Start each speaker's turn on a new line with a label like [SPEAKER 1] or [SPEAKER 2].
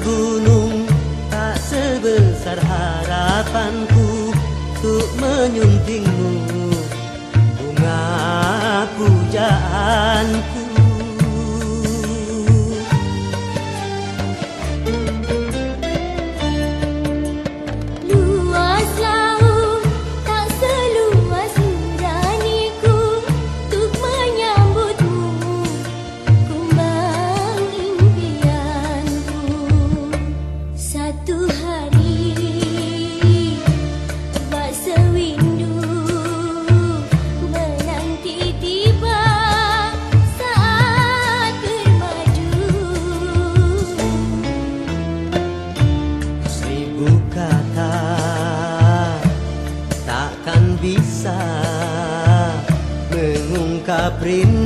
[SPEAKER 1] gunung tak sebesar harapanku untuk menyuntingmu bunga pujaanku. Bisa mengungkap rindu